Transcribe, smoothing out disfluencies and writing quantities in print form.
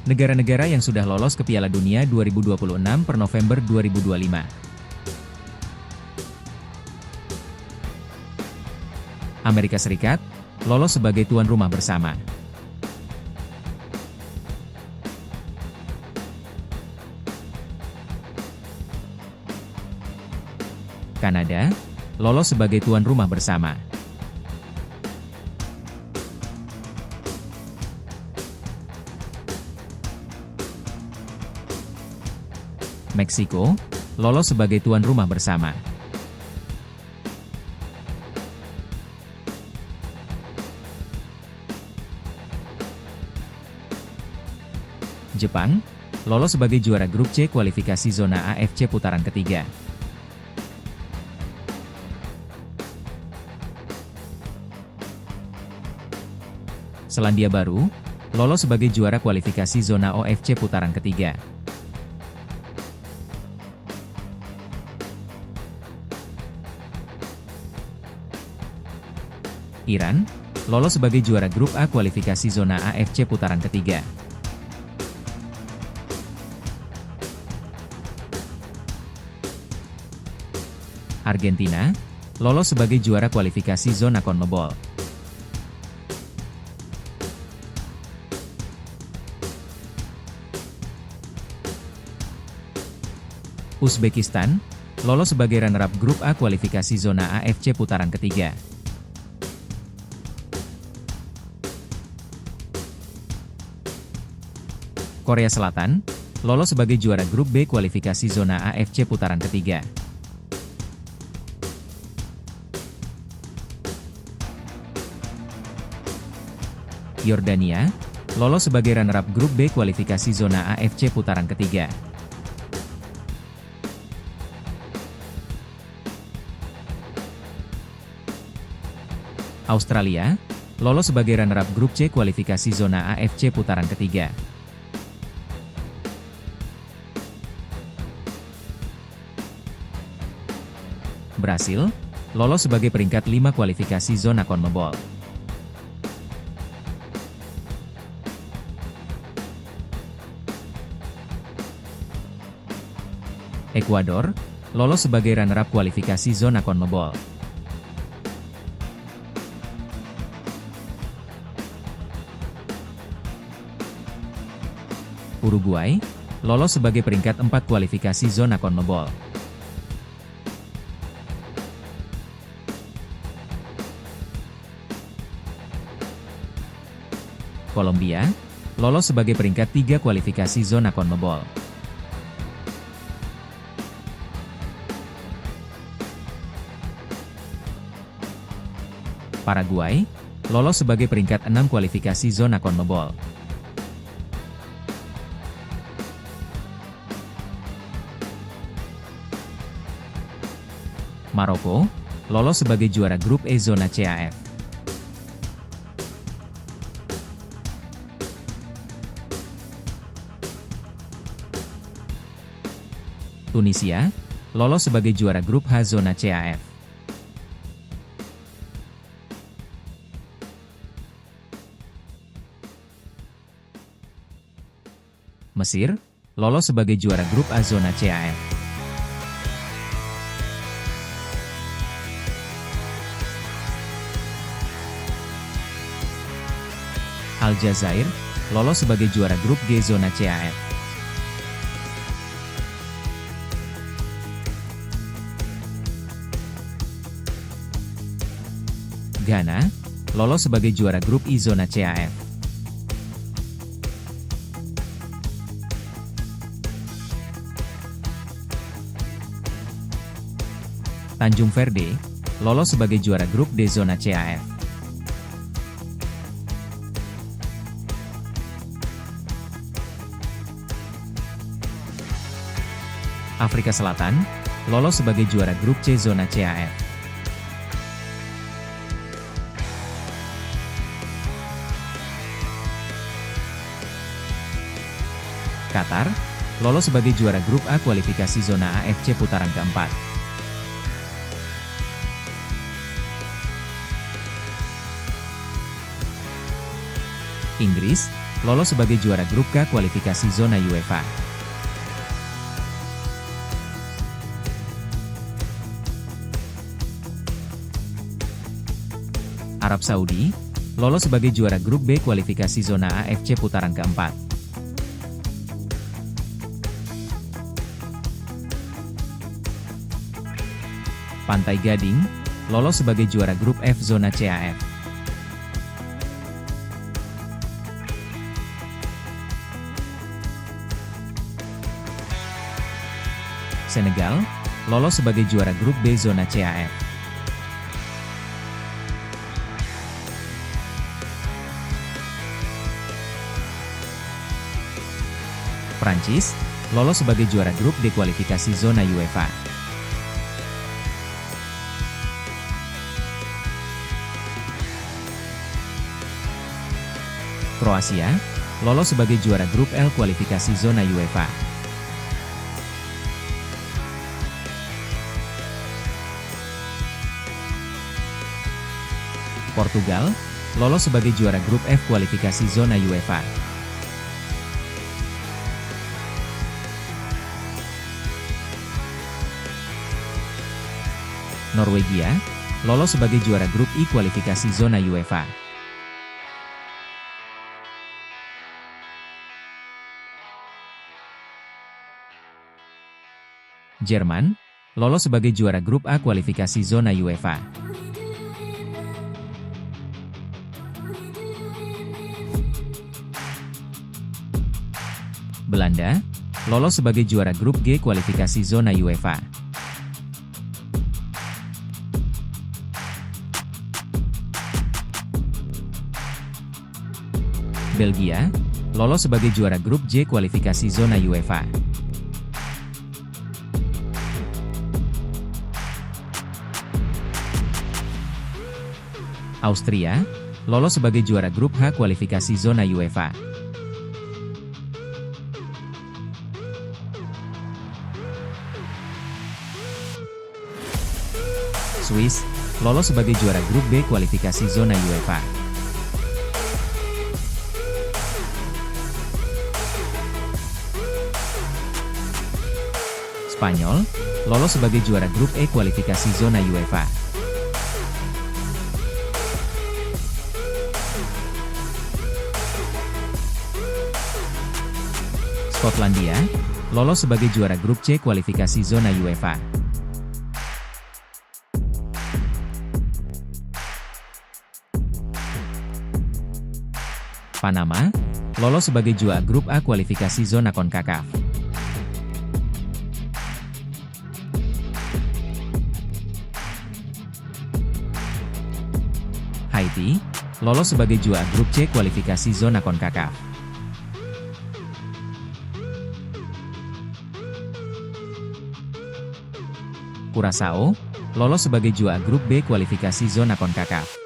Negara-negara yang sudah lolos ke Piala Dunia 2026 per November 2025. Amerika Serikat, lolos sebagai tuan rumah bersama. Kanada, lolos sebagai tuan rumah bersama. Meksiko, lolos sebagai tuan rumah bersama. Jepang, lolos sebagai juara grup C kualifikasi zona AFC putaran ketiga. Selandia Baru, lolos sebagai juara kualifikasi zona OFC putaran ketiga. Iran, lolos sebagai juara grup A kualifikasi zona AFC putaran ketiga. Argentina, lolos sebagai juara kualifikasi zona CONMEBOL. Uzbekistan, lolos sebagai runner-up grup A kualifikasi zona AFC putaran ketiga. Korea Selatan, lolos sebagai juara grup B kualifikasi zona AFC putaran ketiga. Yordania, lolos sebagai runner-up grup B kualifikasi zona AFC putaran ketiga. Australia, lolos sebagai runner-up grup C kualifikasi zona AFC putaran ketiga. Brasil, lolos sebagai peringkat 5 kualifikasi zona CONMEBOL. Ekuador, lolos sebagai runner-up kualifikasi zona CONMEBOL. Uruguay, lolos sebagai peringkat 4 kualifikasi zona CONMEBOL. Kolombia, lolos sebagai peringkat 3 kualifikasi zona CONMEBOL. Paraguay, lolos sebagai peringkat 6 kualifikasi zona CONMEBOL. Maroko, lolos sebagai juara grup E zona CAF. Tunisia, lolos sebagai juara grup H zona CAF. Mesir, lolos sebagai juara grup A zona CAF. Aljazair, lolos sebagai juara grup G zona CAF. Ghana, lolos sebagai juara grup I zona CAF. Tanjung Verde, lolos sebagai juara grup D zona CAF. Afrika Selatan, lolos sebagai juara grup C zona CAF. Qatar, lolos sebagai juara grup A kualifikasi zona AFC putaran keempat. Inggris, lolos sebagai juara grup K kualifikasi zona UEFA. Arab Saudi, lolos sebagai juara grup B kualifikasi zona AFC putaran keempat. Pantai Gading, lolos sebagai juara grup F zona CAF. Senegal, lolos sebagai juara grup B zona CAF. Prancis, lolos sebagai juara grup D kualifikasi zona UEFA. Kroasia, lolos sebagai juara grup L kualifikasi zona UEFA. Portugal, lolos sebagai juara grup F kualifikasi zona UEFA. Norwegia, lolos sebagai juara grup I kualifikasi zona UEFA. Jerman, lolos sebagai juara grup A kualifikasi zona UEFA. Belanda, lolos sebagai juara grup G kualifikasi zona UEFA. Belgia, lolos sebagai juara grup J kualifikasi zona UEFA. Austria, lolos sebagai juara grup H kualifikasi zona UEFA. Swiss, lolos sebagai juara grup B kualifikasi zona UEFA. Spanyol, lolos sebagai juara grup E kualifikasi zona UEFA. Skotlandia, lolos sebagai juara grup C kualifikasi zona UEFA. Panama, lolos sebagai juara grup A kualifikasi zona CONCACAF. Haiti, lolos sebagai juara grup C kualifikasi zona CONCACAF. Curaçao, lolos sebagai juara grup B kualifikasi zona CONCACAF.